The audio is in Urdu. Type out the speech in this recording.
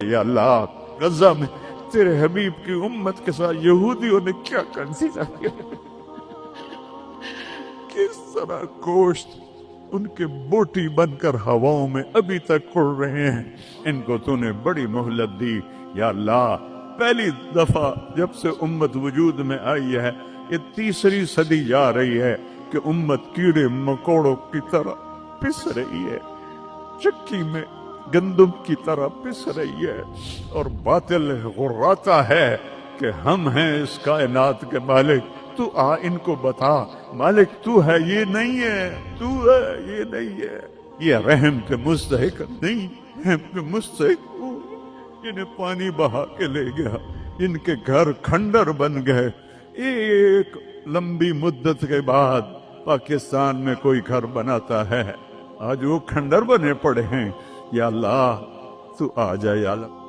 یا اللہ غزہ میں تیرے حبیب کی امت کے ساتھ یہودیوں نے کیا کنسیڈر کیا، کس طرح گوشت ان کے بوٹی بن کر ہواؤں میں ابھی تک اڑ رہے ہیں۔ ان کو تو نے بڑی مہلت دی یا اللہ۔ پہلی دفعہ جب سے امت وجود میں آئی ہے، یہ تیسری صدی جا رہی ہے کہ امت کیڑے مکوڑوں کی طرح پس رہی ہے، چکی میں گندم کی طرح پس رہی ہے، اور باطل غراتا ہے کہ ہم ہیں اس کائنات کے مالک۔ تو ان کو بتا مالک تو ہے، یہ نہیں ہے، تو ہے، یہ نہیں ہے۔ یہ رحم کے مستحق نہیں، رحم کے مستحق وہ انہیں پانی بہا کے لے گیا، ان کے گھر کھنڈر بن گئے۔ ایک لمبی مدت کے بعد پاکستان میں کوئی گھر بناتا ہے، آج وہ کھنڈر بنے پڑے ہیں۔ یا اللہ تو آ جائے یا اللہ۔